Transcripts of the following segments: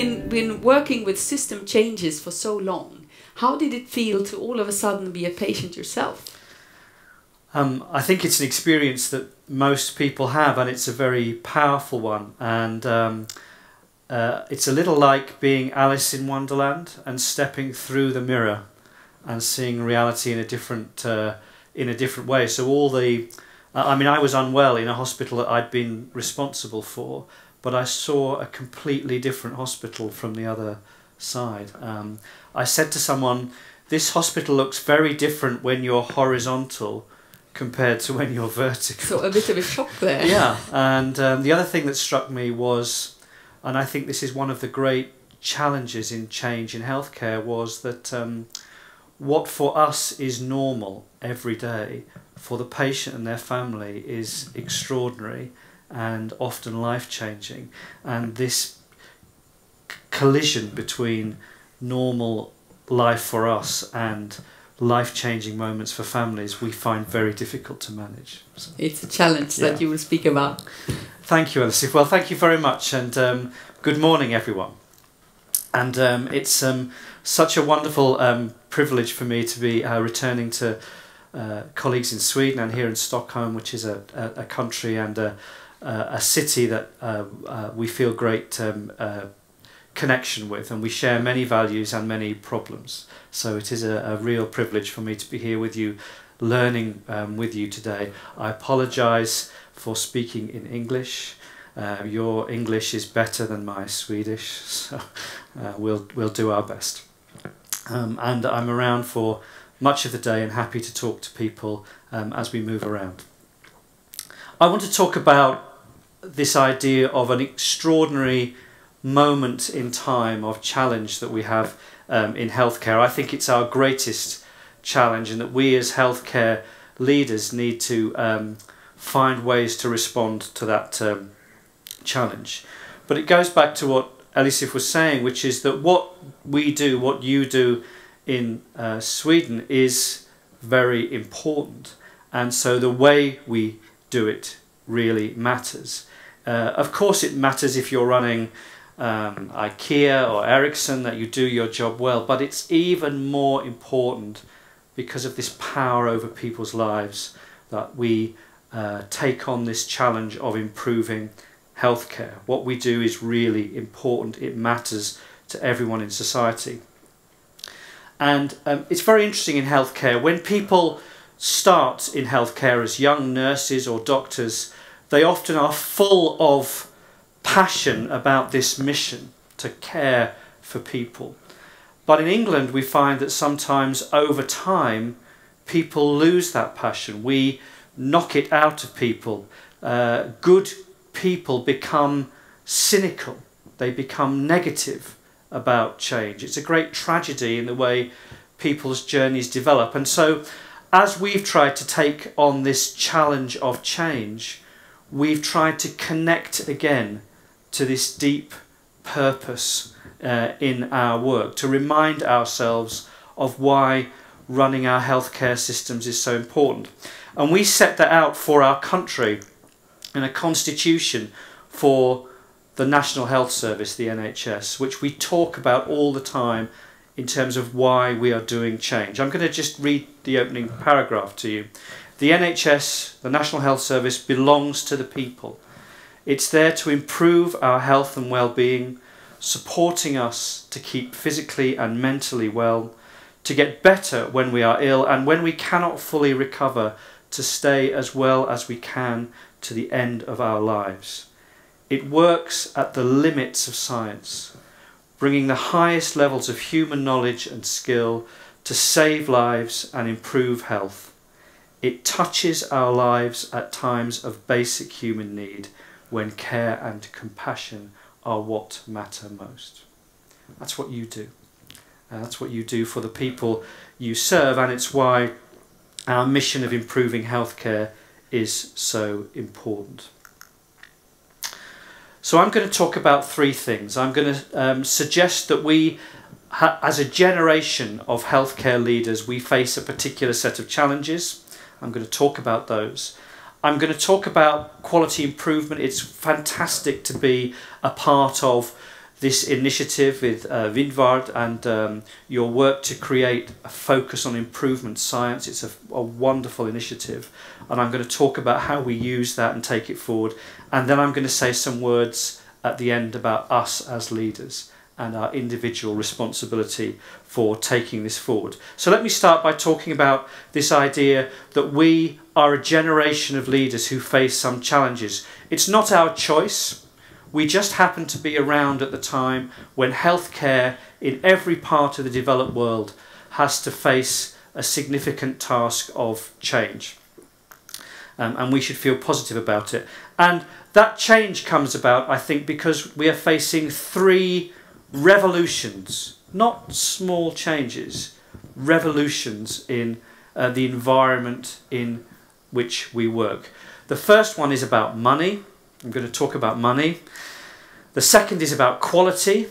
been working with system changes for so long. How did it feel to all of a sudden be a patient yourself? I think it's an experience that most people have, and it's a very powerful one. And it's a little like being Alice in Wonderland and stepping through the mirror and seeing reality in a different way. So I was unwell in a hospital that I'd been responsible for, but I saw a completely different hospital from the other side. I said to someone, this hospital looks very different when you're horizontal compared to when you're vertical. So a bit of a shock there. Yeah, and the other thing that struck me was, and I think this is one of the great challenges in change in healthcare, was that what for us is normal every day, for the patient and their family is extraordinary and often life-changing. And this collision between normal life for us and life-changing moments for families we find very difficult to manage. So, it's a challenge that you will speak about. Thank you, Alice. Well, thank you very much, and good morning, everyone. And it's such a wonderful privilege for me to be returning to colleagues in Sweden and here in Stockholm, which is a country and a city that we feel great connection with, and we share many values and many problems. So it is a real privilege for me to be here with you, learning with you today. I apologise for speaking in English. Your English is better than my Swedish, so we'll do our best. And I'm around for much of the day and happy to talk to people as we move around. I want to talk about this idea of an extraordinary moment in time of challenge that we have in healthcare. I think it's our greatest challenge, and that we as healthcare leaders need to find ways to respond to that challenge. But it goes back to what Elisif was saying, which is that what we do, what you do in Sweden is very important, and so the way we do it really matters. Of course it matters if you're running IKEA or Ericsson, that you do your job well, but it's even more important because of this power over people's lives that we take on this challenge of improving healthcare. What we do is really important. It matters to everyone in society. And it's very interesting in healthcare. When people start in healthcare as young nurses or doctors, they often are full of passion about this mission to care for people. But in England we find that sometimes over time people lose that passion. We knock it out of people. Good people become cynical. They become negative about change. It's a great tragedy in the way people's journeys develop. And so as we've tried to take on this challenge of change, we've tried to connect again to this deep purpose in our work, to remind ourselves of why running our healthcare systems is so important. And we set that out for our country in a constitution for the National Health Service, the NHS, which we talk about all the time in terms of why we are doing change. I'm going to just read the opening paragraph to you. The NHS, the National Health Service, belongs to the people. It's there to improve our health and well-being, supporting us to keep physically and mentally well, to get better when we are ill, and when we cannot fully recover, to stay as well as we can to the end of our lives. It works at the limits of science, bringing the highest levels of human knowledge and skill to save lives and improve health. It touches our lives at times of basic human need, when care and compassion are what matter most. That's what you do. That's what you do for the people you serve, and it's why our mission of improving healthcare is so important. So I'm going to talk about three things. I'm going to suggest that we, as a generation of healthcare leaders, we face a particular set of challenges. I'm going to talk about those. I'm going to talk about quality improvement. It's fantastic to be a part of this initiative with vinnvard and your work to create a focus on improvement science. It's a wonderful initiative, and I'm going to talk about how we use that and take it forward, and then I'm going to say some words at the end about us as leaders and our individual responsibility for taking this forward. So let me start by talking about this idea that we are a generation of leaders who face some challenges. It's not our choice. We just happen to be around at the time when healthcare in every part of the developed world has to face a significant task of change. And we should feel positive about it. And that change comes about, I think, because we are facing 3 revolutions, not small changes, revolutions in the environment in which we work. The first one is about money. I'm going to talk about money. The second is about quality.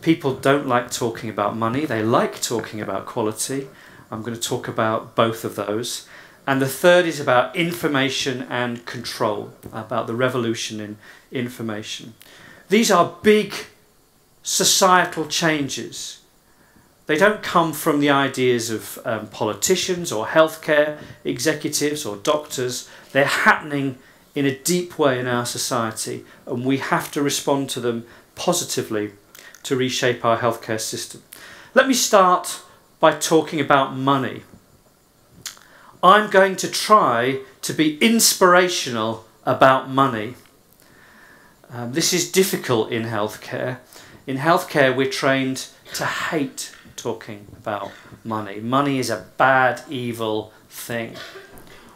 People don't like talking about money. They like talking about quality. I'm going to talk about both of those. And the third is about information and control, about the revolution in information. These are big societal changes. They don't come from the ideas of politicians or healthcare executives or doctors. They're happening in a deep way in our society, and we have to respond to them positively to reshape our healthcare system. Let me start by talking about money. I'm going to try to be inspirational about money. This is difficult in healthcare. In healthcare, we're trained to hate talking about money. Money is a bad, evil thing.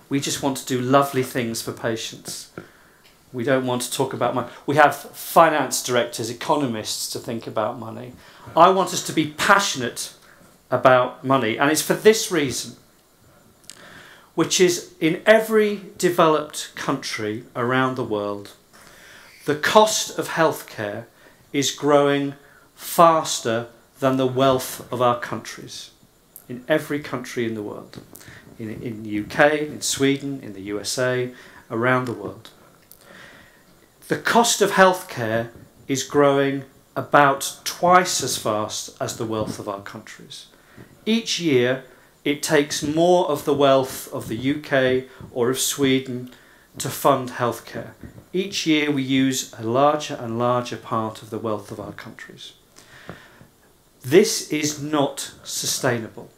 We just want to do lovely things for patients. We don't want to talk about money. We have finance directors, economists to think about money. I want us to be passionate about money, and it's for this reason, which is in every developed country around the world, the cost of healthcare is growing faster than the wealth of our countries. In every country in the world. In the UK, in Sweden, in the USA, around the world. The cost of healthcare is growing about twice as fast as the wealth of our countries. Each year, it takes more of the wealth of the UK or of Sweden to fund healthcare. Each year we use a larger and larger part of the wealth of our countries. This is not sustainable.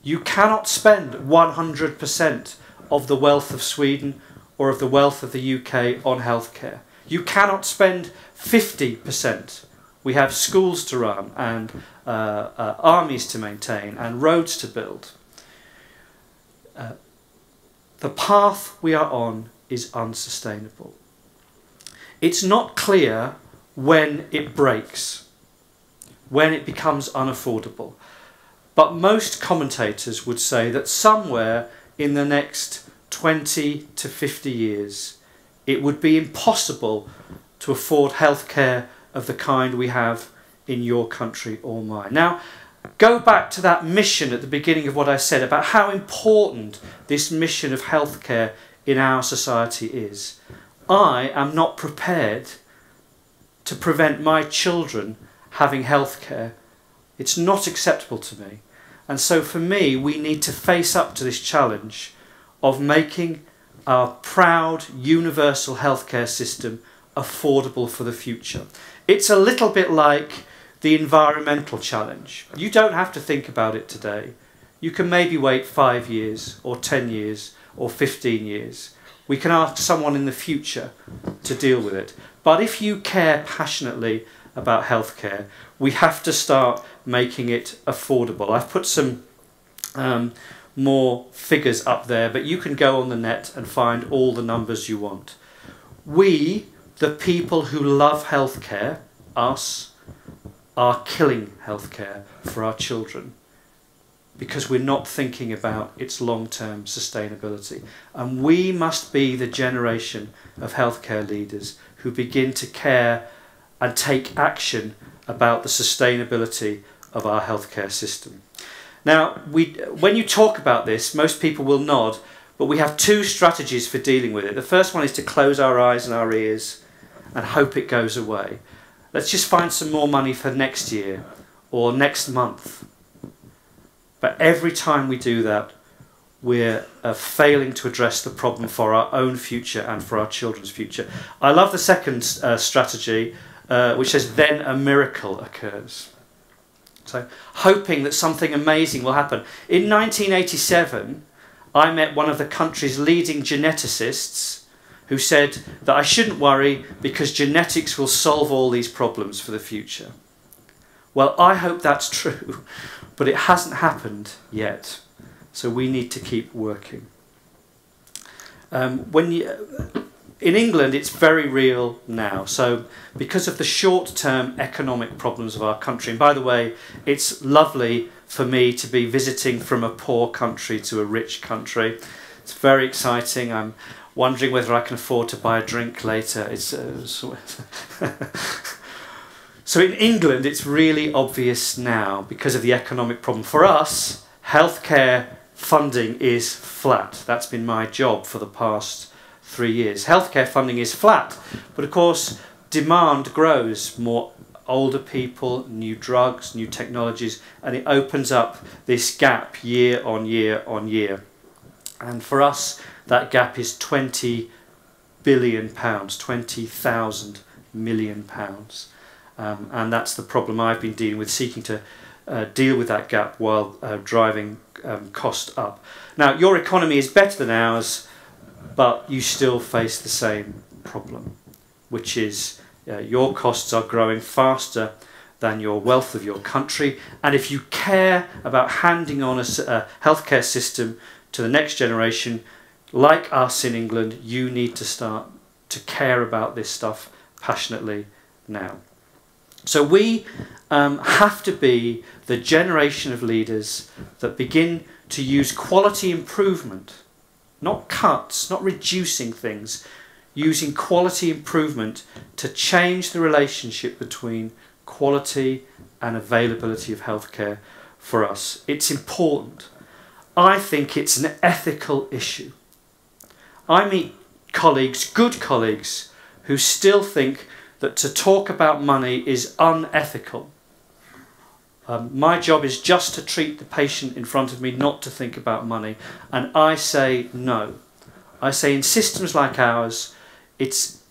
You cannot spend 100% of the wealth of Sweden or of the wealth of the UK on healthcare. You cannot spend 50%. We have schools to run and armies to maintain and roads to build. The path we are on is unsustainable. It's not clear when it breaks, when it becomes unaffordable. But most commentators would say that somewhere in the next 20 to 50 years, it would be impossible to afford healthcare of the kind we have in your country or mine. Now, go back to that mission at the beginning of what I said about how important this mission of healthcare in our society is. I am not prepared to prevent my children having healthcare. It's not acceptable to me. And so for me, we need to face up to this challenge of making our proud universal healthcare system affordable for the future. It's a little bit like the environmental challenge. You don't have to think about it today. You can maybe wait 5 years or 10 years or 15 years. We can ask someone in the future to deal with it. But if you care passionately about healthcare, we have to start making it affordable. I've put some more figures up there, but you can go on the net and find all the numbers you want. We, the people who love healthcare, us, are killing healthcare for our children because we're not thinking about its long-term sustainability. And we must be the generation of healthcare leaders who begin to care and take action about the sustainability of our healthcare system. Now, when you talk about this, most people will nod, but we have 2 strategies for dealing with it. The first one is to close our eyes and our ears and hope it goes away. let's just find some more money for next year or next month. But every time we do that, we're failing to address the problem for our own future and for our children's future. I love the second strategy, which says, then a miracle occurs. So, hoping that something amazing will happen. In 1987, I met one of the country's leading geneticists who said that I shouldn't worry because genetics will solve all these problems for the future. Well, I hope that's true, but it hasn't happened yet. So we need to keep working. In England, it's very real now. So because of the short-term economic problems of our country, and by the way, it's lovely for me to be visiting from a poor country to a rich country. It's very exciting. I'm wondering whether I can afford to buy a drink later. So in England, it's really obvious now because of the economic problem. For us, healthcare funding is flat. That's been my job for the past 3 years. Healthcare funding is flat, but of course demand grows. More older people, new drugs, new technologies, and it opens up this gap year on year on year. And for us, that gap is £20 billion, 20,000 million pounds. And that's the problem I've been dealing with, seeking to deal with that gap while driving cost up. Now, your economy is better than ours, but you still face the same problem, which is your costs are growing faster than your wealth of your country. And if you care about handing on a healthcare system to the next generation, like us in England, you need to start to care about this stuff passionately now. So we have to be the generation of leaders that begin to use quality improvement, not cuts, not reducing things, using quality improvement to change the relationship between quality and availability of healthcare for us. It's important. I think it's an ethical issue. I meet colleagues, good colleagues, who still think that to talk about money is unethical. My job is just to treat the patient in front of me, not to think about money. And I say no. I say in systems like ours, it's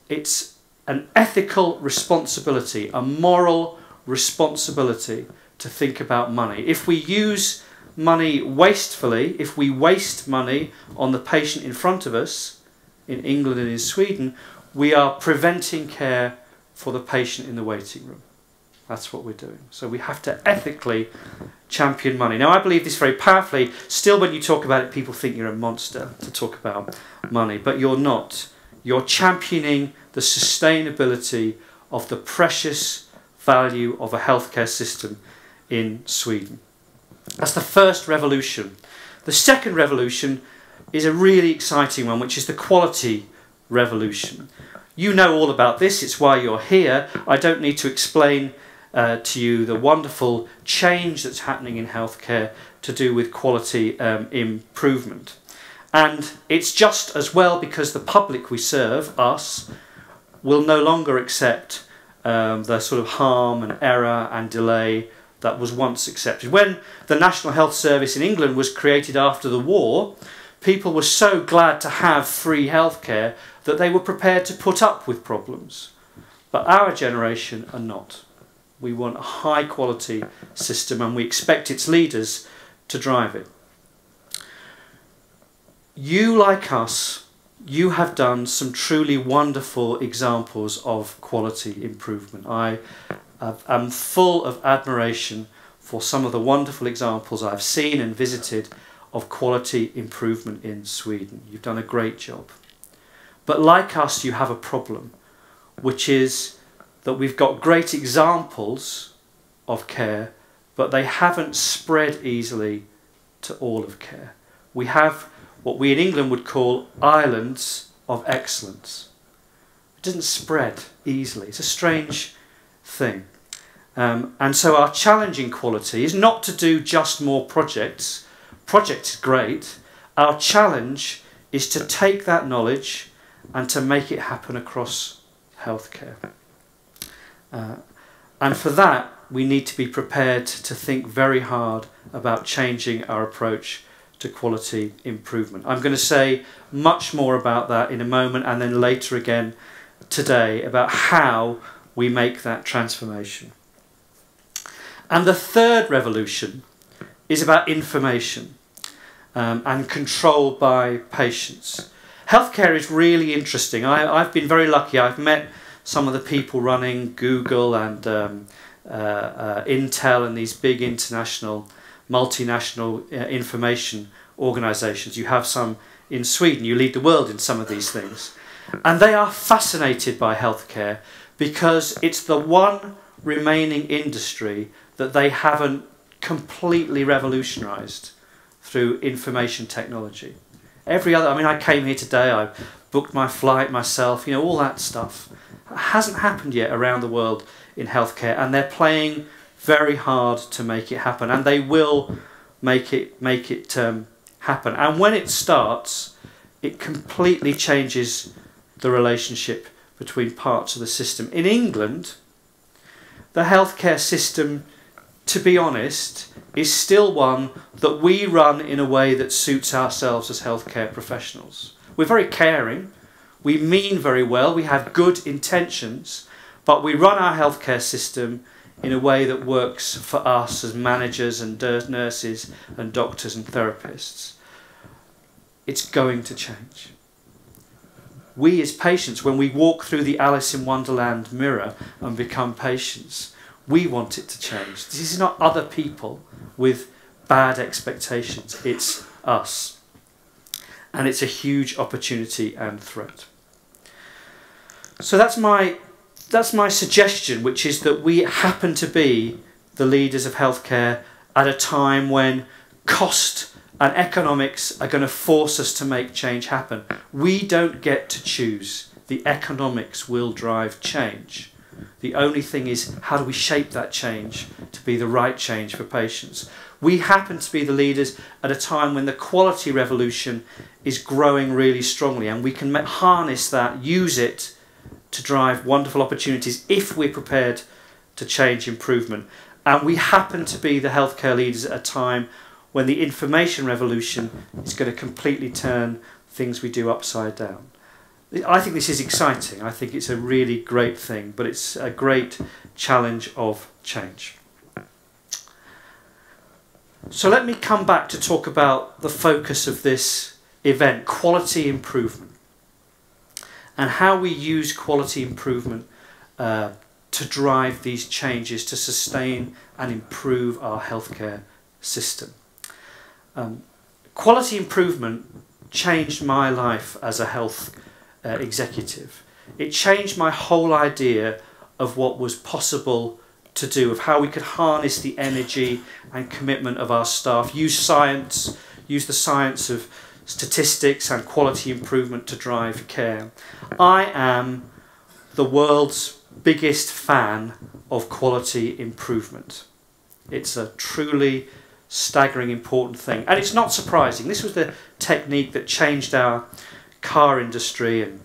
an ethical responsibility, a moral responsibility to think about money. If we use money wastefully, if we waste money on the patient in front of us, in England and in Sweden, we are preventing care for the patient in the waiting room. That's what we're doing. So we have to ethically champion money. Now, I believe this very powerfully. Still, when you talk about it, people think you're a monster to talk about money, but you're not. You're championing the sustainability of the precious value of a healthcare system in Sweden. That's the first revolution. The second revolution is a really exciting one, which is the quality revolution. You know all about this, it's why you're here. I don't need to explain to you the wonderful change that's happening in healthcare to do with quality improvement. And it's just as well because the public we serve, us, will no longer accept the sort of harm and error and delay that was once accepted. When the National Health Service in England was created after the war, people were so glad to have free healthcare that they were prepared to put up with problems. But our generation are not. We want a high quality system and we expect its leaders to drive it. You, like us, you have done some truly wonderful examples of quality improvement. I am full of admiration for some of the wonderful examples I've seen and visited of quality improvement in Sweden. You've done a great job. But like us, you have a problem, which is that we've got great examples of care, but they haven't spread easily to all of care. We have what we in England would call islands of excellence. It doesn't spread easily. It's a strange thing. And so our challenge in quality is not to do just more projects. Projects is great. Our challenge is to take that knowledge and to make it happen across healthcare. And for that, we need to be prepared to think very hard about changing our approach to quality improvement. I'm going to say much more about that in a moment, and then later again today about how we make that transformation. And the third revolution is about information and control by patients. Healthcare is really interesting. I've been very lucky. I've met some of the people running Google and Intel and these big international, multinational information organisations. You have some in Sweden. You lead the world in some of these things. And they are fascinated by healthcare because it's the one remaining industry that they haven't completely revolutionised through information technology. Every other, I mean, I came here today, I booked my flight myself, you know, all that stuff. It hasn't happened yet around the world in healthcare, and they're playing very hard to make it happen, and they will make it happen. And when it starts, it completely changes the relationship between parts of the system. In England, the healthcare system, to be honest, is still one that we run in a way that suits ourselves as healthcare professionals. We're very caring, we mean very well, we have good intentions, but we run our healthcare system in a way that works for us as managers and nurses and doctors and therapists. It's going to change. We as patients, when we walk through the Alice in Wonderland mirror and become patients, we want it to change. This is not other people with bad expectations, it's us. And it's a huge opportunity and threat. So that's my suggestion, which is that we happen to be the leaders of healthcare at a time when cost and economics are going to force us to make change happen. We don't get to choose. The economics will drive change. The only thing is, how do we shape that change to be the right change for patients? We happen to be the leaders at a time when the quality revolution is growing really strongly, and we can harness that, use it to drive wonderful opportunities if we're prepared to change improvement. And we happen to be the healthcare leaders at a time when the information revolution is going to completely turn things we do upside down. I think this is exciting. I think it's a really great thing, but it's a great challenge of change. So let me come back to talk about the focus of this event, quality improvement, and how we use quality improvement to drive these changes to sustain and improve our healthcare system. Quality improvement changed my life as a health executive. It changed my whole idea of what was possible to do, of how we could harness the energy and commitment of our staff, use science, use the science of statistics and quality improvement to drive care. I am the world's biggest fan of quality improvement. It's a truly staggering important thing, and it's not surprising. This was the technique that changed our car industry and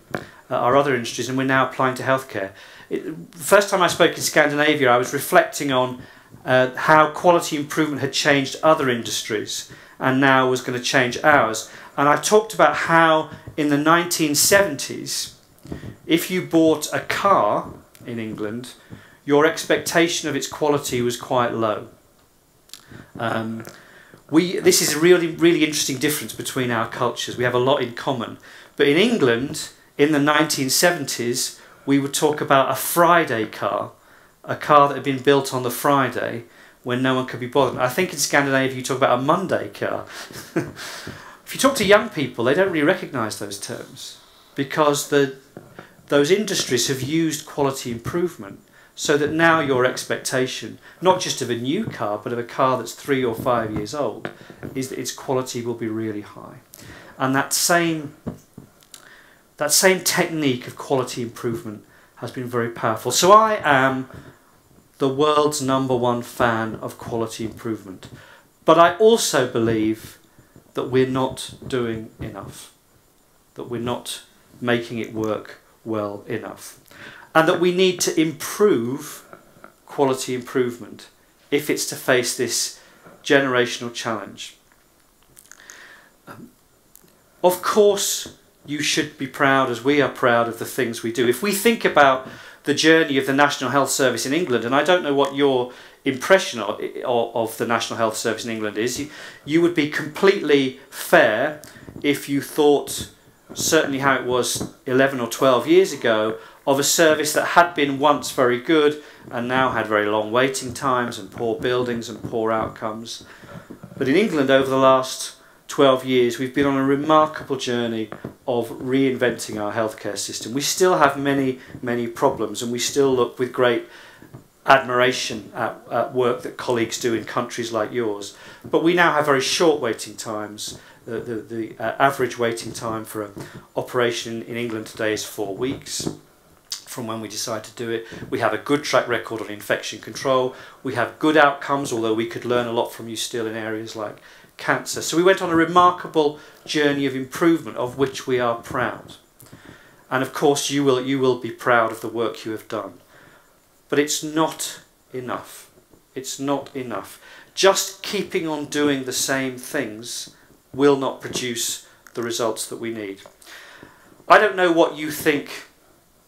our other industries, and we're now applying to healthcare. The first time I spoke in Scandinavia, I was reflecting on how quality improvement had changed other industries and now was going to change ours. And I talked about how in the 1970s, if you bought a car in England, your expectation of its quality was quite low. This is a really interesting difference between our cultures. We have a lot in common. But in England, in the 1970s, we would talk about a Friday car, a car that had been built on the Friday when no one could be bothered. I think in Scandinavia you talk about a Monday car. If you talk to young people, they don't really recognise those terms because those industries have used quality improvement so that now your expectation, not just of a new car, but of a car that's 3 or 5 years old, is that its quality will be really high. And that same technique of quality improvement has been very powerful. So I am the world's #1 fan of quality improvement. But I also believe that we're not doing enough, that we're not making it work well enough. and that we need to improve quality improvement if it's to face this generational challenge. Of course, you should be proud, as we are proud, of the things we do. If we think about the journey of the National Health Service in England, and I don't know what your impression of the National Health Service in England is, you would be completely fair if you thought, certainly how it was 11 or 12 years ago, of a service that had been once very good and now had very long waiting times and poor buildings and poor outcomes. But in England, over the last 12 years, we've been on a remarkable journey of reinventing our healthcare system. We still have many, many problems, and we still look with great admiration at work that colleagues do in countries like yours. But we now have very short waiting times. The average waiting time for an operation in England today is 4 weeks from when we decide to do it. We have a good track record on infection control. We have good outcomes, although we could learn a lot from you still in areas like cancer. So we went on a remarkable journey of improvement of which we are proud. And of course you will be proud of the work you have done. But it's not enough. It's not enough. Just keeping on doing the same things will not produce the results that we need. I don't know what you think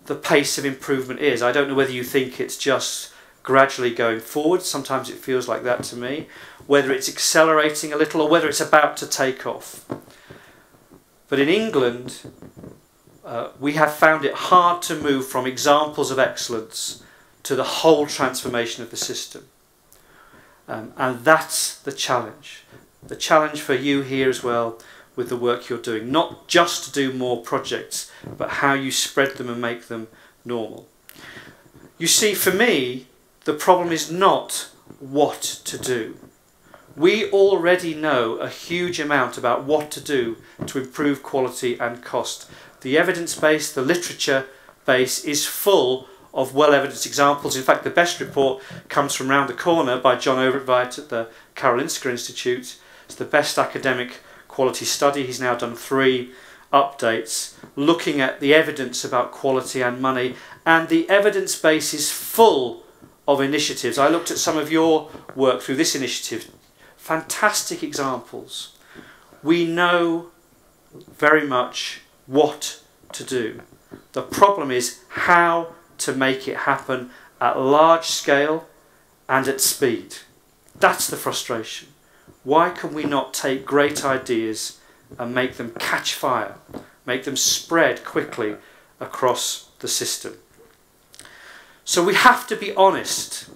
the pace of improvement is. I don't know whether you think it's just gradually going forward. Sometimes it feels like that to me. Whether it's accelerating a little or whether it's about to take off. But in England, we have found it hard to move from examples of excellence to the whole transformation of the system. And that's the challenge. The challenge for you here as well with the work you're doing. Not just to do more projects, but how you spread them and make them normal. You see, for me, the problem is not what to do. We already know a huge amount about what to do to improve quality and cost. The evidence base, the literature base is full of well-evidenced examples. In fact, the best report comes from round the corner by John Overtveit at the Karolinska Institute. It's the best academic quality study. He's now done 3 updates looking at the evidence about quality and money, and the evidence base is full of initiatives. I looked at some of your work through this initiative. Fantastic examples. We know very much what to do. The problem is how to make it happen at large scale and at speed. That's the frustration. Why can we not take great ideas and make them catch fire, make them spread quickly across the system? So we have to be honest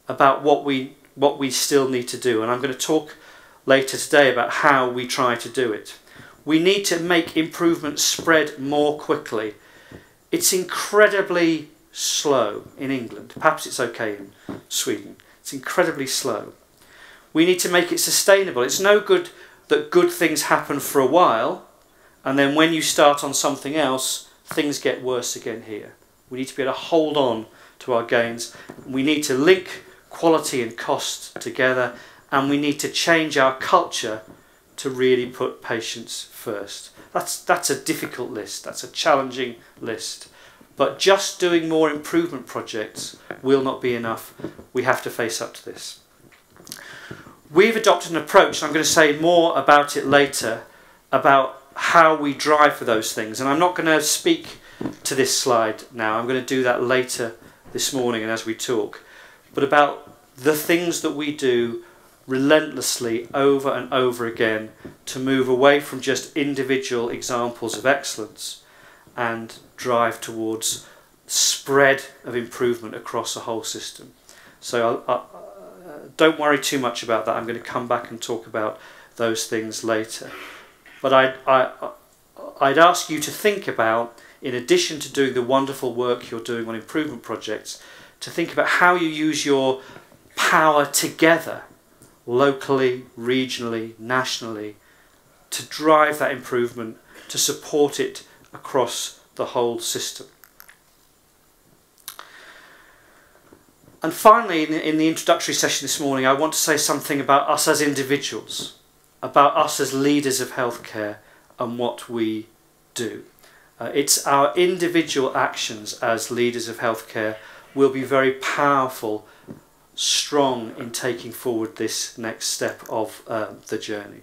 about what we still need to do, and I'm going to talk later today about how we try to do it. We need to make improvements spread more quickly. It's incredibly slow in England. Perhaps it's okay in Sweden. It's incredibly slow. We need to make it sustainable. It's no good that good things happen for a while and then when you start on something else, things get worse again here. We need to be able to hold on to our gains. We need to link quality and cost together, and we need to change our culture to really put patients first. That's a difficult list. That's a challenging list. But just doing more improvement projects will not be enough. We have to face up to this. We've adopted an approach, and I'm going to say more about it later, about how we drive for those things. And I'm not going to speak to this slide now. I'm going to do that later this morning and as we talk. But about the things that we do relentlessly over and over again to move away from just individual examples of excellence and drive towards spread of improvement across a whole system. So don't worry too much about that. I'm going to come back and talk about those things later. But I'd ask you to think about, in addition to doing the wonderful work you're doing on improvement projects, to think about how you use your power together, locally, regionally, nationally, to drive that improvement, to support it across the whole system. And finally, in the introductory session this morning, I want to say something about us as individuals, about us as leaders of healthcare and what we do. It's our individual actions as leaders of healthcare will be very powerful, strong in taking forward this next step of the journey.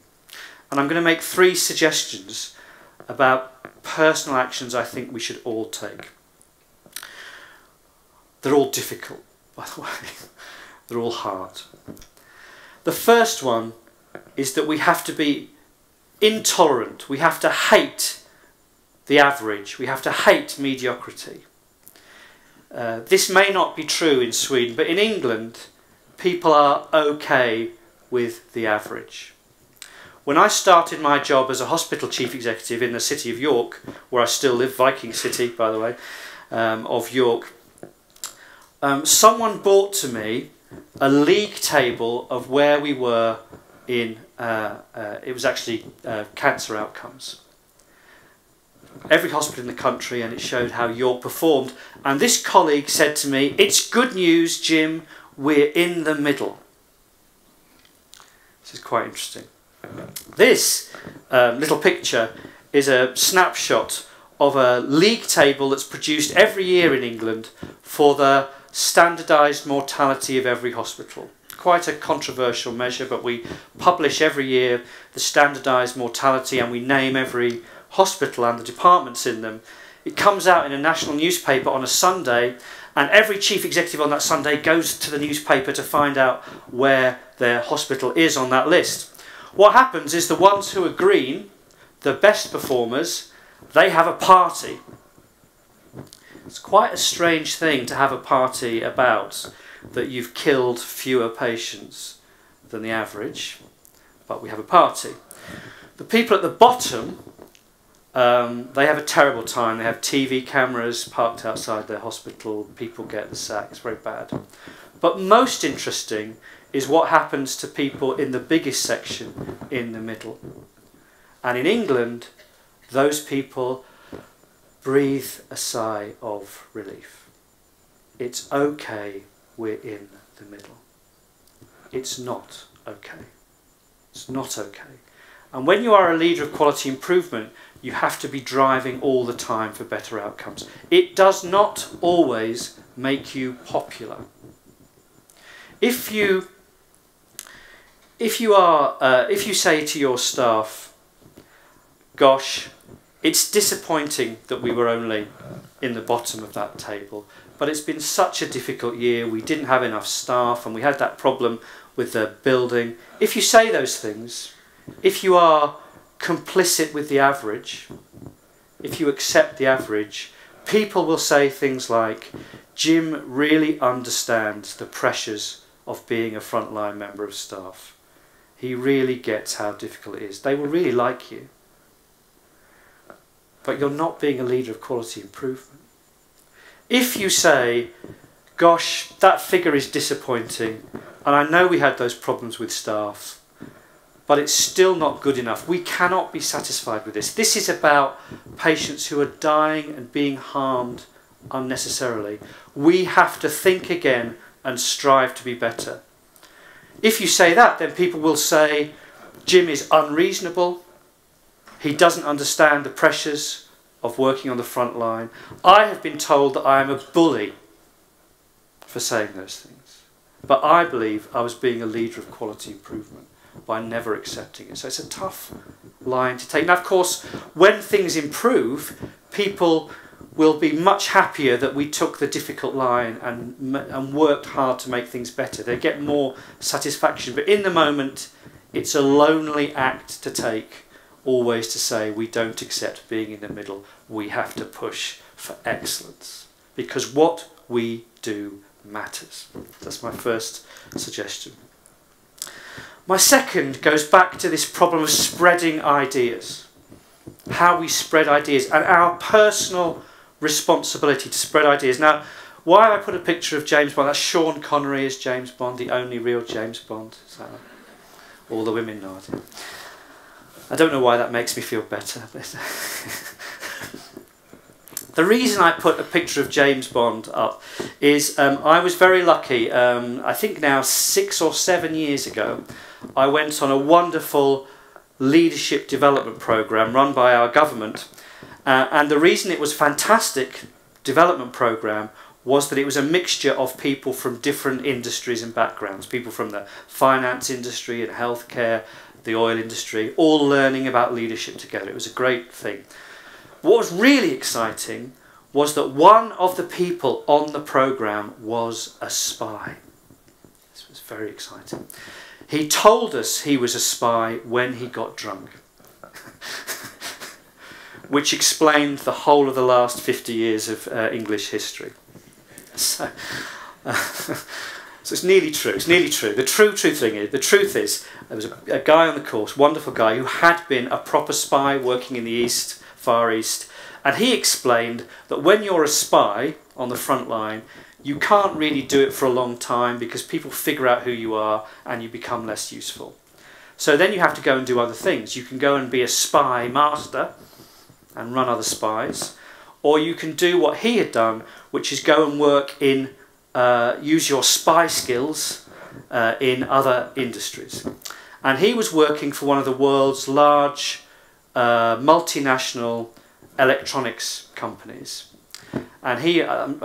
And I'm going to make 3 suggestions about personal actions I think we should all take. They're all difficult, by the way. They're all hard. The first one is that we have to be intolerant. We have to hate the average. We have to hate mediocrity. This may not be true in Sweden, but in England, people are okay with the average. When I started my job as a hospital chief executive in the city of York, where I still live, Viking city, by the way, of York, someone brought to me a league table of where we were in, it was actually cancer outcomes. Every hospital in the country, and it showed how York performed. And this colleague said to me, "It's good news, Jim, we're in the middle." This is quite interesting. This little picture is a snapshot of a league table that's produced every year in England for the standardised mortality of every hospital. Quite a controversial measure, but we publish every year the standardised mortality, and we name every hospital and the departments in them. It comes out in a national newspaper on a Sunday, and every chief executive on that Sunday goes to the newspaper to find out where their hospital is on that list. What happens is the ones who are green, the best performers, they have a party. It's quite a strange thing to have a party about that you've killed fewer patients than the average, but we have a party. The people at the bottom, they have a terrible time. They have TV cameras parked outside their hospital. People get the sack. It's very bad. But most interesting is what happens to people in the biggest section in the middle. And in England, those people breathe a sigh of relief. It's okay, we're in the middle. It's not okay. It's not okay. And when you are a leader of quality improvement, you have to be driving all the time for better outcomes. It does not always make you popular. If you say to your staff, "Gosh, it's disappointing that we were only in the bottom of that table, but it's been such a difficult year, we didn't have enough staff and we had that problem with the building." If you say those things, if you are complicit with the average, if you accept the average, people will say things like, "Jim really understands the pressures of being a frontline member of staff. He really gets how difficult it is." They will really like you. But you're not being a leader of quality improvement. If you say, "Gosh, that figure is disappointing, and I know we had those problems with staff, but it's still not good enough. We cannot be satisfied with this. This is about patients who are dying and being harmed unnecessarily. We have to think again and strive to be better." If you say that, then people will say, "Jim is unreasonable. He doesn't understand the pressures of working on the front line. I have been told that I am a bully for saying those things. But I believe I was being a leader of quality improvement by never accepting it." So it's a tough line to take. Now, of course, when things improve, people will be much happier that we took the difficult line and worked hard to make things better. They get more satisfaction. But in the moment, it's a lonely act to take, always to say we don't accept being in the middle. We have to push for excellence, because what we do matters. That's my first suggestion. My second goes back to this problem of spreading ideas. How we spread ideas and our personal responsibility to spread ideas. Now, why have I put a picture of James Bond? That's Sean Connery as James Bond, the only real James Bond. So all the women know it. I don't know why that makes me feel better. The reason I put a picture of James Bond up is I was very lucky. I think now 6 or 7 years ago, I went on a wonderful leadership development program run by our government, And the reason it was a fantastic development programme was that it was a mixture of people from different industries and backgrounds, people from the finance industry and healthcare, the oil industry, all learning about leadership together. It was a great thing. What was really exciting was that one of the people on the programme was a spy. This was very exciting. He told us he was a spy when he got drunk, which explained the whole of the last 50 years of English history. So it's nearly true. It's nearly true. The truth is, there was a guy on the course, wonderful guy, who had been a proper spy working in the East, Far East, and he explained that when you're a spy on the front line, you can't really do it for a long time because people figure out who you are and you become less useful. So then you have to go and do other things. You can go and be a spy master and run other spies, or you can do what he had done, which is go and work in, use your spy skills in other industries. And he was working for one of the world's large multinational electronics companies. And he,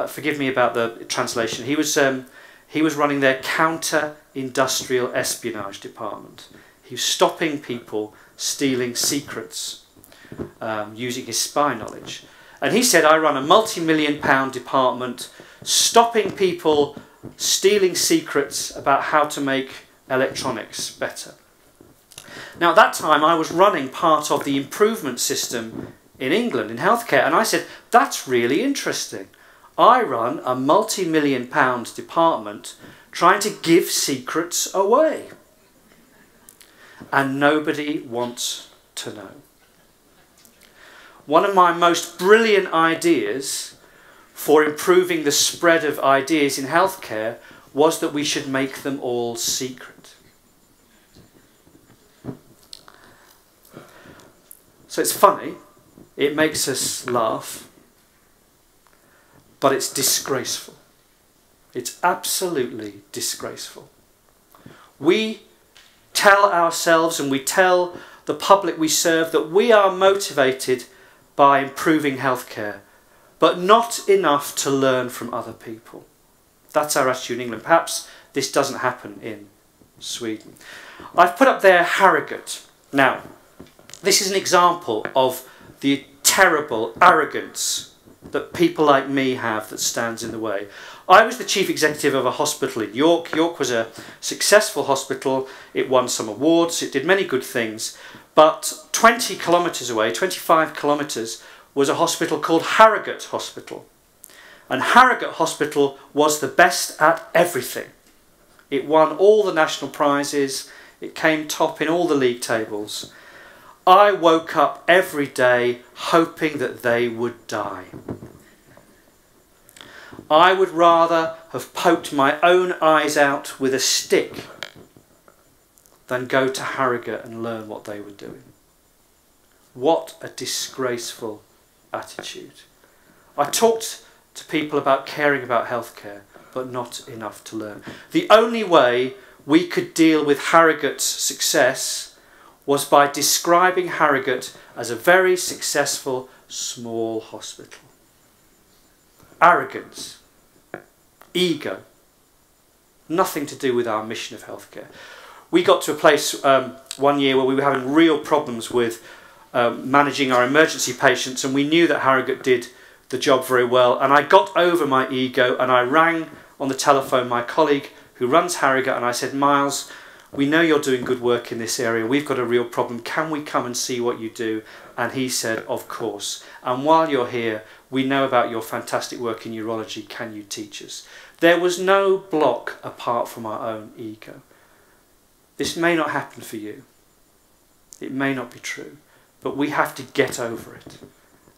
forgive me about the translation, he was running their counter-industrial espionage department. He was stopping people stealing secrets using his spy knowledge. And he said, I run a multi-million-pound department stopping people stealing secrets about how to make electronics better. Now at that time I was running part of the improvement system in England in healthcare, and I said, that's really interesting. I run a multi-million-pound department trying to give secrets away. And nobody wants to know. One of my most brilliant ideas for improving the spread of ideas in healthcare was that we should make them all secret. So it's funny, it makes us laugh, but it's disgraceful. It's absolutely disgraceful. We tell ourselves and we tell the public we serve that we are motivated by improving healthcare, but not enough to learn from other people. That's our attitude in England. Perhaps this doesn't happen in Sweden. I've put up there Harrogate. Now, this is an example of the terrible arrogance that people like me have that stands in the way. I was the chief executive of a hospital in York. York was a successful hospital. It won some awards. It did many good things. But 20 kilometres away, 25 kilometres, was a hospital called Harrogate Hospital. And Harrogate Hospital was the best at everything. It won all the national prizes. It came top in all the league tables. I woke up every day hoping that they would die. I would rather have poked my own eyes out with a stick than go to Harrogate and learn what they were doing. What a disgraceful attitude. I talked to people about caring about healthcare, but not enough to learn. The only way we could deal with Harrogate's success was by describing Harrogate as a very successful small hospital. Arrogance, ego, nothing to do with our mission of healthcare. We got to a place one year where we were having real problems with managing our emergency patients, and we knew that Harrogate did the job very well, and I got over my ego and I rang on the telephone my colleague who runs Harrogate and I said, Miles, we know you're doing good work in this area, we've got a real problem, can we come and see what you do? And he said, of course, and while you're here we know about your fantastic work in urology, can you teach us? There was no block apart from our own ego. This may not happen for you, it may not be true, but we have to get over it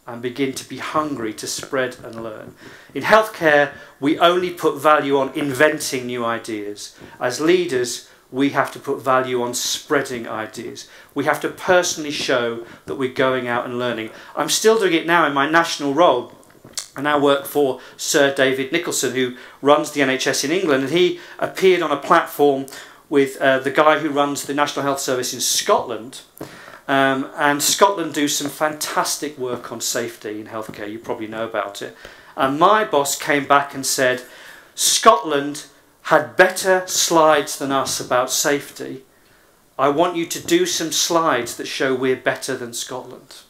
and begin to be hungry to spread and learn. In healthcare, we only put value on inventing new ideas. As leaders, we have to put value on spreading ideas. We have to personally show that we're going out and learning. I'm still doing it now in my national role. I now work for Sir David Nicholson, who runs the NHS in England, and he appeared on a platform with the guy who runs the National Health Service in Scotland. And Scotland do some fantastic work on safety in healthcare. You probably know about it. And my boss came back and said, Scotland had better slides than us about safety. I want you to do some slides that show we're better than Scotland.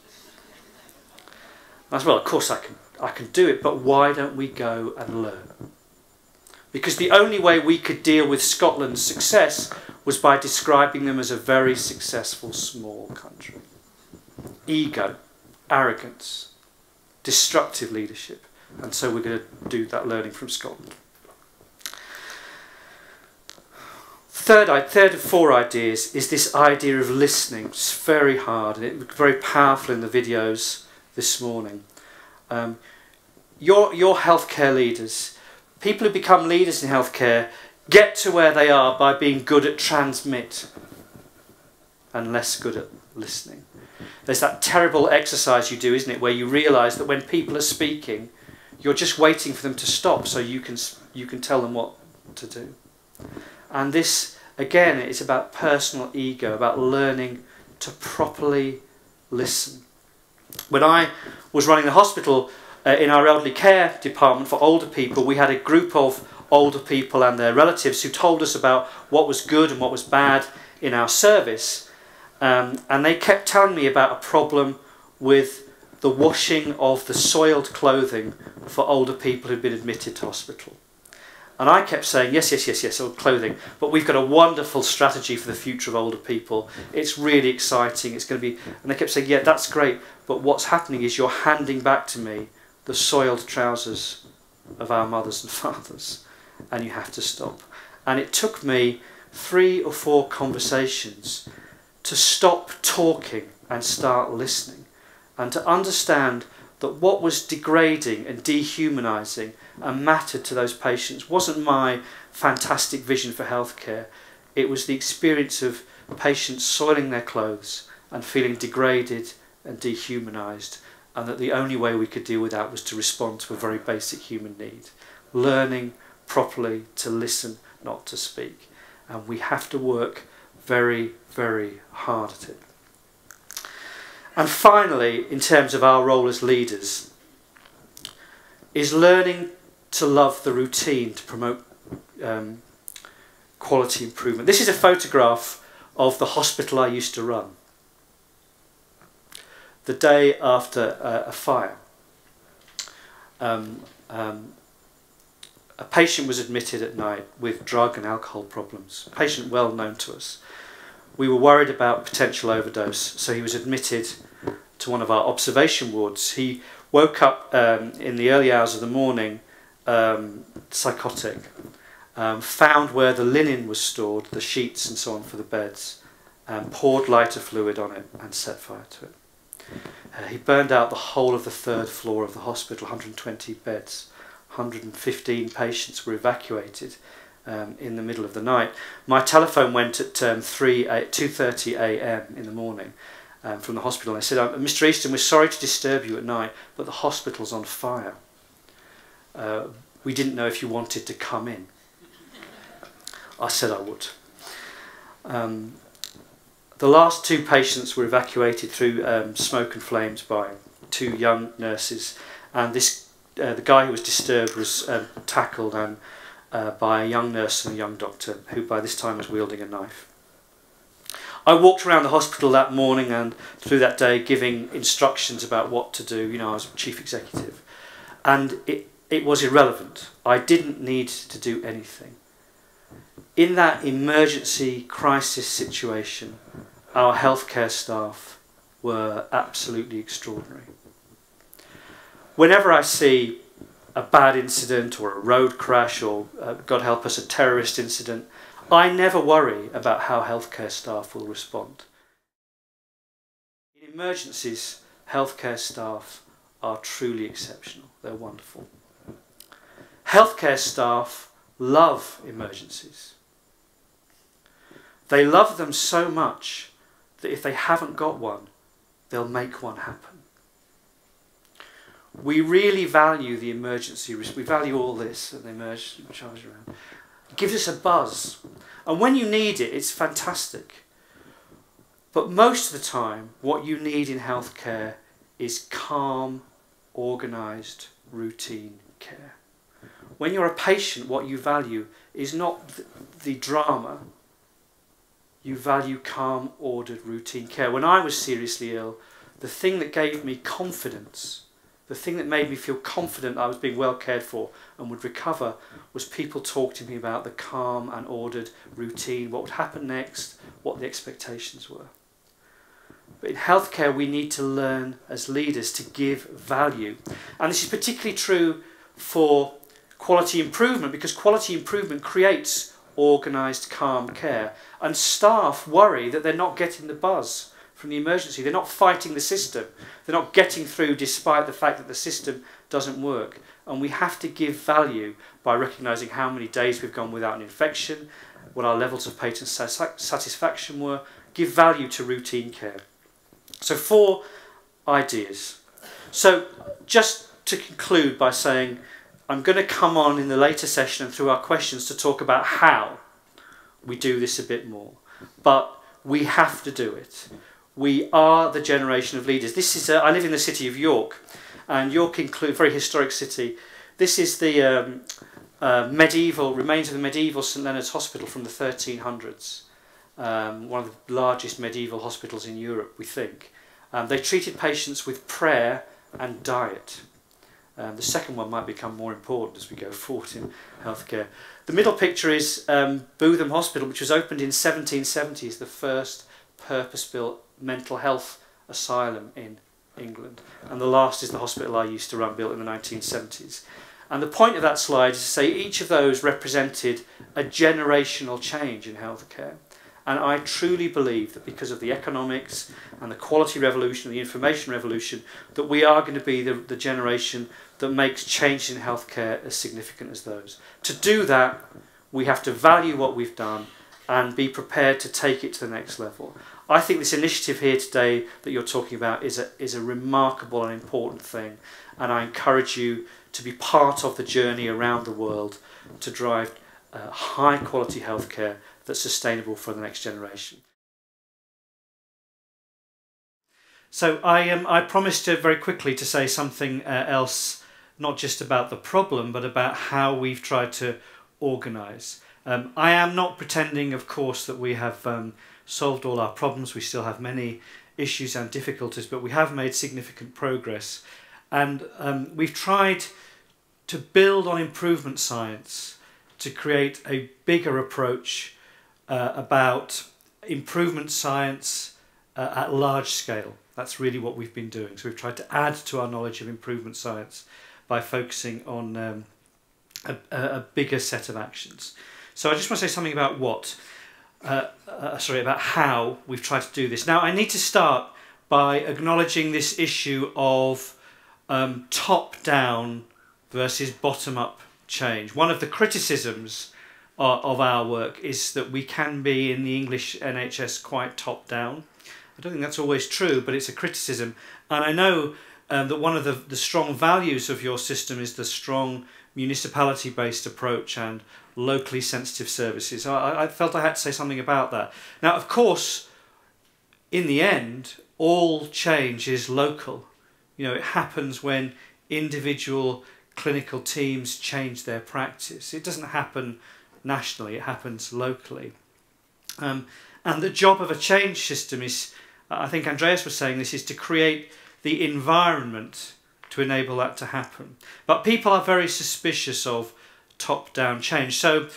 I said, well, of course I can do it, but why don't we go and learn? Because the only way we could deal with Scotland's success was by describing them as a very successful small country. Ego, arrogance, destructive leadership. And so we're going to do that learning from Scotland. Third of 4 ideas is this idea of listening. It's very hard and it's very powerful in the videos this morning. Your healthcare leaders, people who become leaders in healthcare, get to where they are by being good at transmit and less good at listening. There's that terrible exercise you do, isn't it, where you realise that when people are speaking, you're just waiting for them to stop so you can tell them what to do. And this, again, it's about personal ego, about learning to properly listen. When I was running the hospital in our elderly care department for older people, we had a group of older people and their relatives who told us about what was good and what was bad in our service. And they kept telling me about a problem with the washing of the soiled clothing for older people who'd been admitted to hospital. And I kept saying, yes, old clothing, but we've got a wonderful strategy for the future of older people. It's really exciting. It's going to be... And they kept saying, yeah, that's great, but what's happening is you're handing back to me the soiled trousers of our mothers and fathers, and you have to stop. And it took me 3 or 4 conversations to stop talking and start listening, and to understand that what was degrading and dehumanising and mattered to those patients wasn't my fantastic vision for healthcare. It was the experience of patients soiling their clothes and feeling degraded and dehumanised, and that the only way we could deal with that was to respond to a very basic human need. Learning properly to listen, not to speak. And we have to work very, very hard at it. And finally, in terms of our role as leaders, is learning to love the routine to promote quality improvement. This is a photograph of the hospital I used to run. The day after a fire. A patient was admitted at night with drug and alcohol problems. A patient well known to us. We were worried about potential overdose, so he was admitted to one of our observation wards. He woke up in the early hours of the morning, psychotic, found where the linen was stored, the sheets and so on for the beds, poured lighter fluid on it and set fire to it. He burned out the whole of the 3rd floor of the hospital, 120 beds. 115 patients were evacuated in the middle of the night. My telephone went at 2:30 a.m. in the morning from the hospital. And I said, Mr. Easton, we're sorry to disturb you at night, but the hospital's on fire. We didn't know if you wanted to come in. I said I would. The last 2 patients were evacuated through smoke and flames by 2 young nurses, and the guy who was disturbed was tackled by a young nurse and a young doctor who by this time was wielding a knife. I walked around the hospital that morning and through that day giving instructions about what to do. You know, I was chief executive, and it was irrelevant. I didn't need to do anything. In that emergency crisis situation, our healthcare staff were absolutely extraordinary. Whenever I see a bad incident or a road crash or, God help us, a terrorist incident, I never worry about how healthcare staff will respond. In emergencies, healthcare staff are truly exceptional. They're wonderful. Healthcare staff love emergencies. They love them so much that if they haven't got one, they'll make one happen. We really value the emergency risk. We value all this and the emergency charge around. It gives us a buzz. And when you need it, it's fantastic. But most of the time, what you need in healthcare is calm, organised, routine care. When you're a patient, what you value is not the drama. You value calm, ordered, routine care. When I was seriously ill, the thing that gave me confidence, the thing that made me feel confident I was being well cared for and would recover, was people talking to me about the calm and ordered routine, what would happen next, what the expectations were. But in healthcare, we need to learn as leaders to give value. And this is particularly true for quality improvement, because quality improvement creates organised, calm care. And staff worry that they're not getting the buzz from the emergency. They're not fighting the system. They're not getting through despite the fact that the system doesn't work. And we have to give value by recognising how many days we've gone without an infection, what our levels of patient satisfaction were, give value to routine care. So 4 ideas. So just to conclude by saying, I'm going to come on in the later session and through our questions to talk about how we do this a bit more. But we have to do it. We are the generation of leaders. This is I live in the city of York, and York includes a very historic city. This is the remains of the medieval St Leonard's Hospital from the 1300s. One of the largest medieval hospitals in Europe, we think. They treated patients with prayer and diet. The second one might become more important as we go forward in healthcare. The middle picture is Bootham Hospital, which was opened in 1770 as the first purpose-built mental health asylum in England. And the last is the hospital I used to run, built in the 1970s. And the point of that slide is to say each of those represented a generational change in healthcare. And I truly believe that because of the economics and the quality revolution, the information revolution, that we are going to be the generation that makes change in healthcare as significant as those. To do that, we have to value what we've done and be prepared to take it to the next level. I think this initiative here today that you're talking about is a remarkable and important thing, and I encourage you to be part of the journey around the world to drive high quality healthcare that's sustainable for the next generation. So I promised very quickly to say something else, not just about the problem, but about how we've tried to organise. I am not pretending, of course, that we have solved all our problems. We still have many issues and difficulties, but we have made significant progress. And we've tried to build on improvement science to create a bigger approach about improvement science at large scale. That's really what we've been doing. So we've tried to add to our knowledge of improvement science by focusing on a bigger set of actions. So I just want to say something about about how we've tried to do this. Now I need to start by acknowledging this issue of top-down versus bottom-up change. One of the criticisms of our work is that we can be in the English NHS quite top-down. I don't think that's always true, but it's a criticism. And I know that one of the strong values of your system is the strong municipality-based approach and locally sensitive services. I felt I had to say something about that. Now, of course, in the end, all change is local. You know, it happens when individual clinical teams change their practice. It doesn't happen nationally, it happens locally. And the job of a change system is, I think Andreas was saying this, is to create the environment to enable that to happen. But people are very suspicious of top-down change. So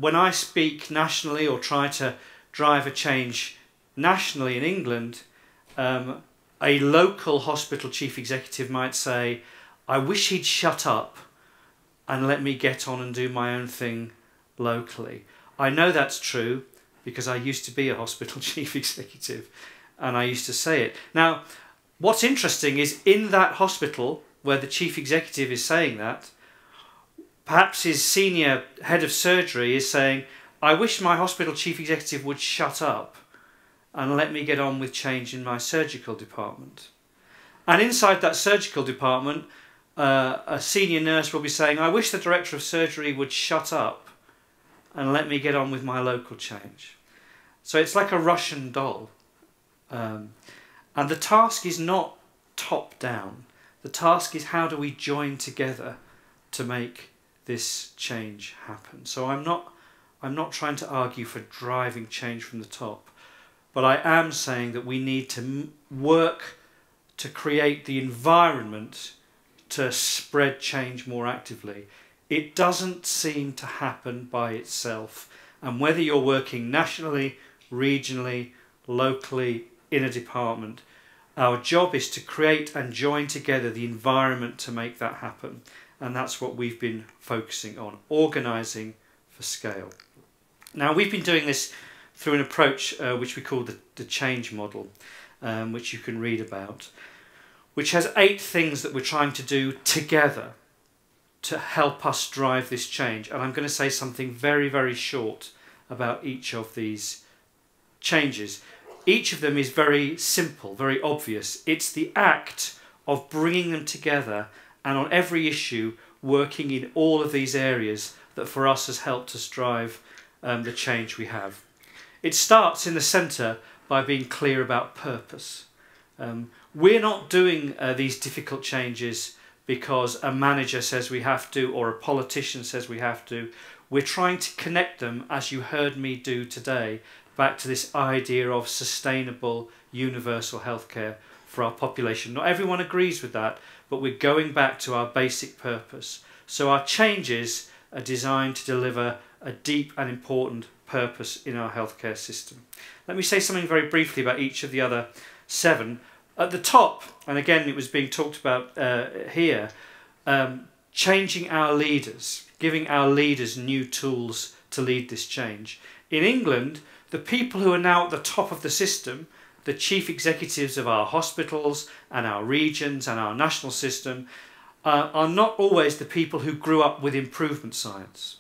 when I speak nationally or try to drive a change nationally in England, a local hospital chief executive might say, I wish he'd shut up and let me get on and do my own thing locally. I know that's true because I used to be a hospital chief executive and I used to say it. Now, what's interesting is in that hospital where the chief executive is saying that, perhaps his senior head of surgery is saying, I wish my hospital chief executive would shut up and let me get on with change in my surgical department. And inside that surgical department, a senior nurse will be saying, I wish the director of surgery would shut up and let me get on with my local change. So it's like a Russian doll. And the task is not top down. The task is how do we join together to make this change happen. So I'm not trying to argue for driving change from the top, but I am saying that we need to work to create the environment to spread change more actively. It doesn't seem to happen by itself, and whether you're working nationally, regionally, locally, in a department, our job is to create and join together the environment to make that happen. And that's what we've been focusing on, organising for scale. Now, we've been doing this through an approach which we call the change model, which you can read about, which has 8 things that we're trying to do together to help us drive this change. And I'm going to say something very, very short about each of these changes. Each of them is very simple, very obvious. It's the act of bringing them together and on every issue working in all of these areas that for us has helped us drive the change we have. It starts in the centre by being clear about purpose. We're not doing these difficult changes because a manager says we have to or a politician says we have to. We're trying to connect them, as you heard me do today, back to this idea of sustainable universal healthcare for our population. Not everyone agrees with that, but we're going back to our basic purpose. So our changes are designed to deliver a deep and important purpose in our healthcare system. Let me say something very briefly about each of the other 7. At the top, and again it was being talked about here, changing our leaders, giving our leaders new tools to lead this change. In England, the people who are now at the top of the system, the chief executives of our hospitals and our regions and our national system, are not always the people who grew up with improvement science.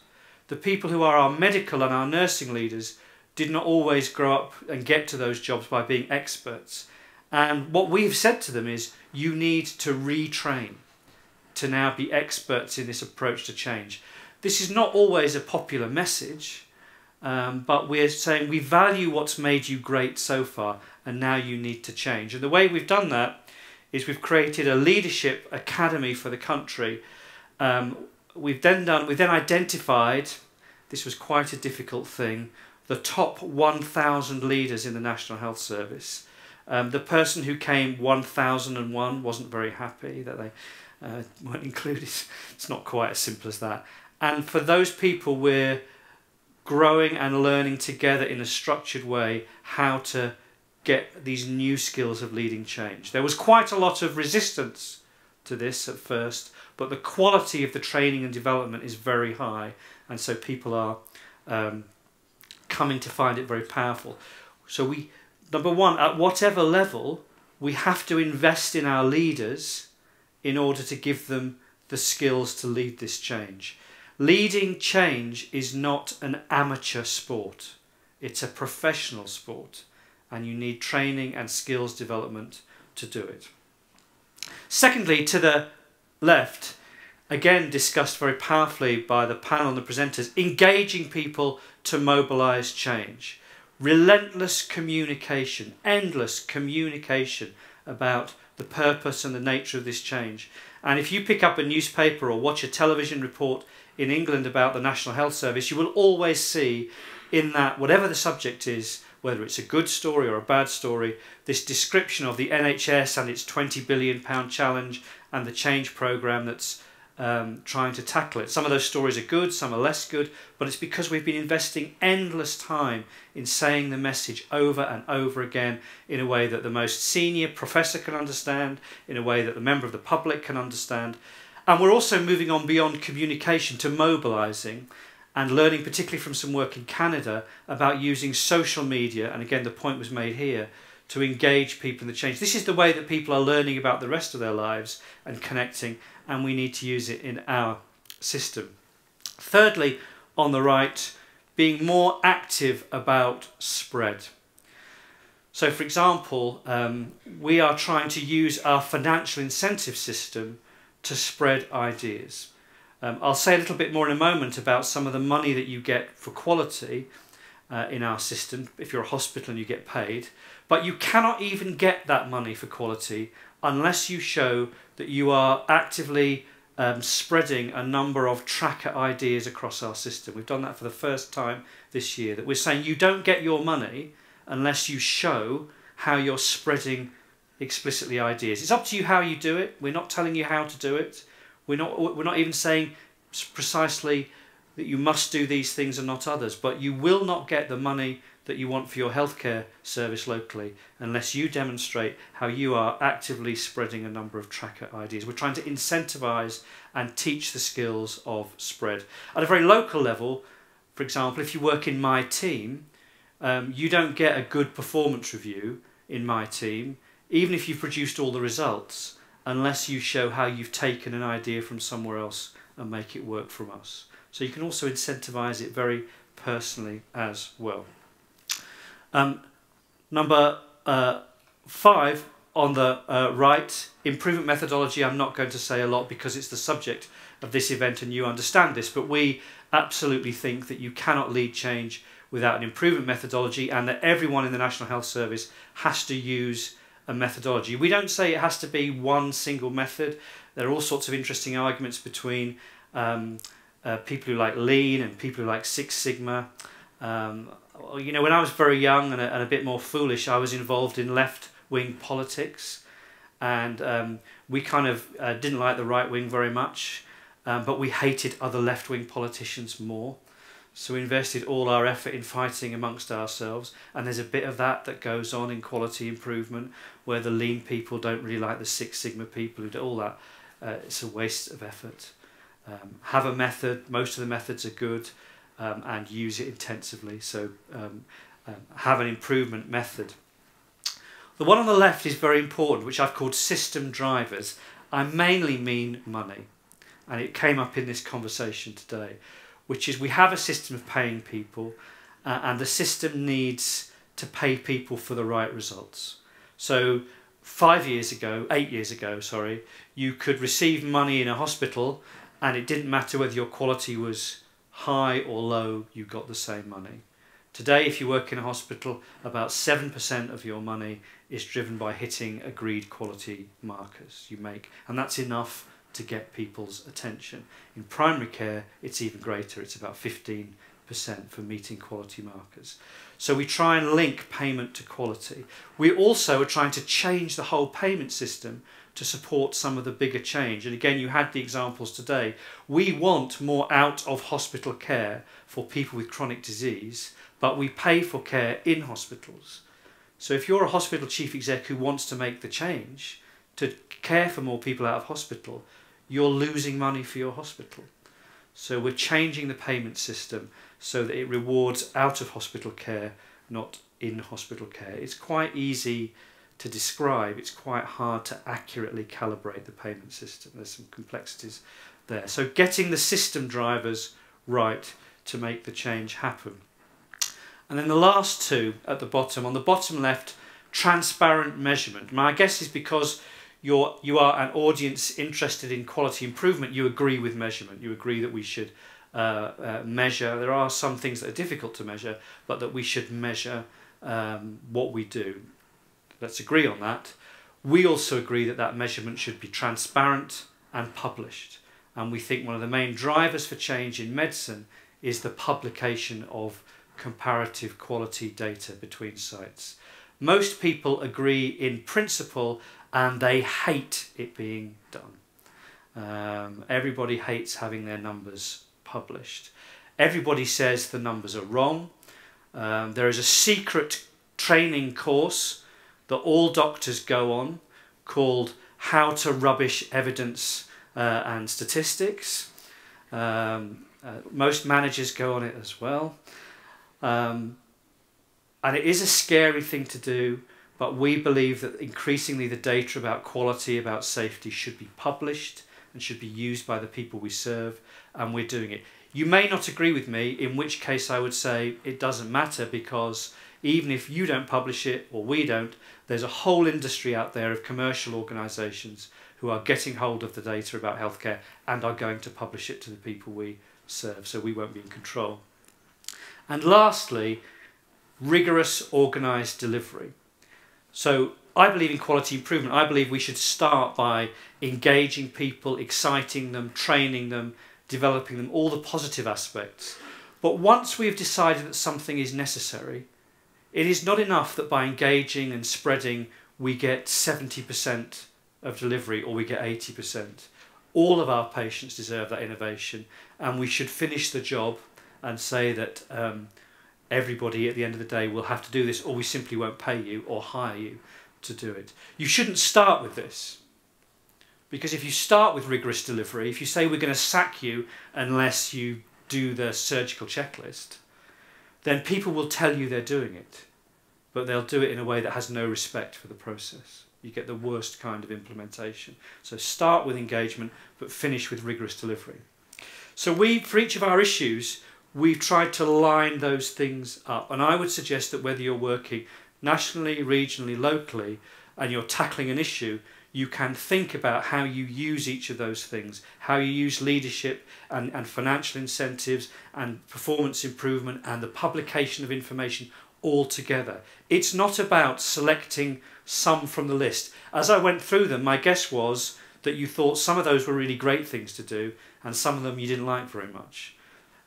The people who are our medical and our nursing leaders did not always grow up and get to those jobs by being experts. And what we've said to them is, you need to retrain to now be experts in this approach to change. This is not always a popular message, but we're saying we value what's made you great so far and now you need to change. And the way we've done that is we've created a leadership academy for the country. We've then identified, this was quite a difficult thing, the top 1,000 leaders in the National Health Service. The person who came 1001 wasn't very happy that they weren't included. It's not quite as simple as that. And for those people, we're growing and learning together in a structured way how to get these new skills of leading change. There was quite a lot of resistance to this at first, but the quality of the training and development is very high, and so people are coming to find it very powerful. So we, number one, at whatever level, we have to invest in our leaders in order to give them the skills to lead this change. Leading change is not an amateur sport. It's a professional sport, and you need training and skills development to do it. Secondly, to the left, again discussed very powerfully by the panel and the presenters, engaging people to mobilise change. Relentless communication, endless communication about the purpose and the nature of this change. And if you pick up a newspaper or watch a television report in England about the National Health Service, you will always see in that, whatever the subject is, whether it's a good story or a bad story, this description of the NHS and its £20 billion challenge and the change programme that's trying to tackle it. Some of those stories are good, some are less good, but it's because we've been investing endless time in saying the message over and over again in a way that the most senior professor can understand, in a way that the member of the public can understand. And we're also moving on beyond communication to mobilising and learning, particularly from some work in Canada, about using social media, and again the point was made here, to engage people in the change. This is the way that people are learning about the rest of their lives and connecting, and we need to use it in our system. Thirdly, on the right, being more active about spread. So for example, we are trying to use our financial incentive system to spread ideas. I'll say a little bit more in a moment about some of the money that you get for quality, in our system if you're a hospital and you get paid, but you cannot even get that money for quality unless you show that you are actively spreading a number of tracker ideas across our system. We've done that for the first time this year, that we're saying you don't get your money unless you show how you're spreading explicitly ideas. It's up to you how you do it. We're not telling you how to do it. We're not even saying precisely that you must do these things and not others, but you will not get the money that you want for your healthcare service locally unless you demonstrate how you are actively spreading a number of tracker ideas. We're trying to incentivise and teach the skills of spread. At a very local level, for example, if you work in my team, you don't get a good performance review in my team, even if you've produced all the results, unless you show how you've taken an idea from somewhere else and make it work from us. So you can also incentivise it very personally as well. Number 5 on the right, improvement methodology. I'm not going to say a lot because it's the subject of this event and you understand this, but we absolutely think that you cannot lead change without an improvement methodology, and that everyone in the National Health Service has to use a methodology. We don't say it has to be one single method. There are all sorts of interesting arguments between people who like Lean and people who like Six Sigma. You know, when I was very young and a bit more foolish, I was involved in left-wing politics, and we kind of didn't like the right wing very much, but we hated other left-wing politicians more. So we invested all our effort in fighting amongst ourselves, and there's a bit of that goes on in quality improvement, where the Lean people don't really like the Six Sigma people who do all that. It's a waste of effort. Have a method. Most of the methods are good, and use it intensively. So have an improvement method. The one on the left is very important, which I've called system drivers. I mainly mean money, and it came up in this conversation today, which is we have a system of paying people, and the system needs to pay people for the right results. So 8 years ago, sorry, you could receive money in a hospital and it didn't matter whether your quality was high or low, you got the same money. Today, if you work in a hospital, about 7% of your money is driven by hitting agreed quality markers you make, and that's enough to get people's attention. In primary care, it's even greater. It's about 15% for meeting quality markers. So we try and link payment to quality. We also are trying to change the whole payment system to support some of the bigger change. And again, you had the examples today. We want more out-of-hospital care for people with chronic disease, but we pay for care in hospitals. So if you're a hospital chief exec who wants to make the change to care for more people out of hospital, you're losing money for your hospital. So we're changing the payment system so that it rewards out-of-hospital care, not in-hospital care. It's quite easy to describe. It's quite hard to accurately calibrate the payment system. There's some complexities there. So getting the system drivers right to make the change happen. And then the last two at the bottom. On the bottom left, transparent measurement. My guess is because you are an audience interested in quality improvement, you agree with measurement. You agree that we should measure. There are some things that are difficult to measure, but that we should measure what we do. Let's agree on that. We also agree that that measurement should be transparent and published. And we think one of the main drivers for change in medicine is the publication of comparative quality data between sites. Most people agree in principle, and they hate it being done. Everybody hates having their numbers published. Everybody says the numbers are wrong. There is a secret training course that all doctors go on called How to Rubbish Evidence and Statistics. Most managers go on it as well. And it is a scary thing to do, but we believe that increasingly the data about quality, about safety should be published and should be used by the people we serve, and we're doing it. You may not agree with me, in which case I would say it doesn't matter, because even if you don't publish it or we don't, there's a whole industry out there of commercial organisations who are getting hold of the data about healthcare and are going to publish it to the people we serve, so we won't be in control. And lastly, rigorous, organised delivery. So I believe in quality improvement. I believe we should start by engaging people, exciting them, training them, developing them, all the positive aspects. But once we've decided that something is necessary, it is not enough that by engaging and spreading we get 70% of delivery or we get 80%. All of our patients deserve that innovation, and we should finish the job and say that everybody at the end of the day will have to do this, or we simply won't pay you or hire you to do it. You shouldn't start with this, because if you start with rigorous delivery, if you say we're going to sack you unless you do the surgical checklist, then people will tell you they're doing it, but they'll do it in a way that has no respect for the process. You get the worst kind of implementation. So start with engagement, but finish with rigorous delivery. So for each of our issues, we've tried to line those things up. And I would suggest that whether you're working nationally, regionally, locally, and you're tackling an issue, you can think about how you use each of those things, how you use leadership and financial incentives and performance improvement and the publication of information all together. It's not about selecting some from the list. As I went through them, my guess was that you thought some of those were really great things to do and some of them you didn't like very much.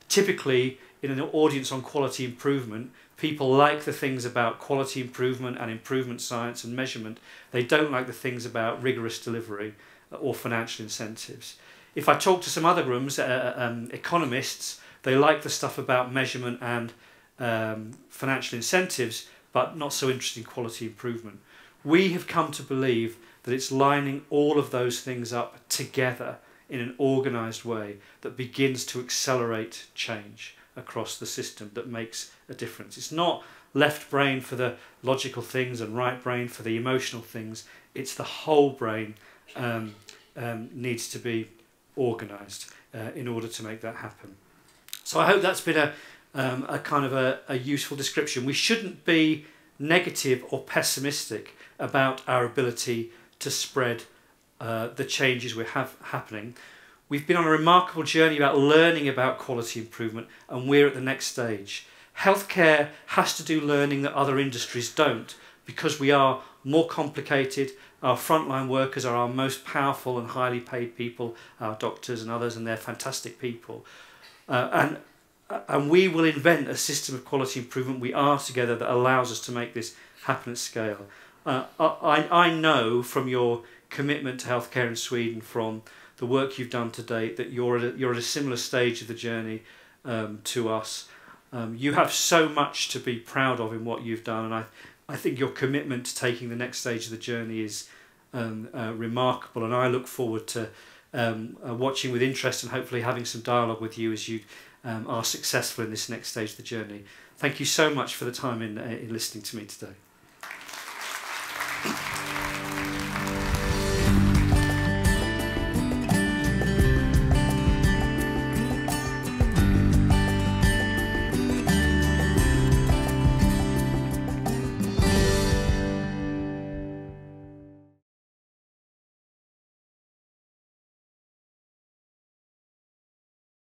Typically, in an audience on quality improvement, people like the things about quality improvement and improvement science and measurement. They don't like the things about rigorous delivery or financial incentives. If I talk to some other rooms, economists, they like the stuff about measurement and financial incentives, but not so interested in quality improvement. We have come to believe that it's lining all of those things up together in an organised way that begins to accelerate change across the system that makes a difference. It's not left brain for the logical things and right brain for the emotional things. It's the whole brain needs to be organised in order to make that happen. So I hope that's been a kind of a useful description. We shouldn't be negative or pessimistic about our ability to spread the changes we have happening. We've been on a remarkable journey about learning about quality improvement, and we're at the next stage. Healthcare has to do learning that other industries don't, because we are more complicated. Our frontline workers are our most powerful and highly paid people, our doctors and others, and they're fantastic people. And we will invent a system of quality improvement we are together that allows us to make this happen at scale. I know from your commitment to healthcare in Sweden, from the work you've done to date, that you're at a similar stage of the journey to us. You have so much to be proud of in what you've done, and I think your commitment to taking the next stage of the journey is remarkable, and I look forward to watching with interest and hopefully having some dialogue with you as you are successful in this next stage of the journey. Thank you so much for the time in listening to me today.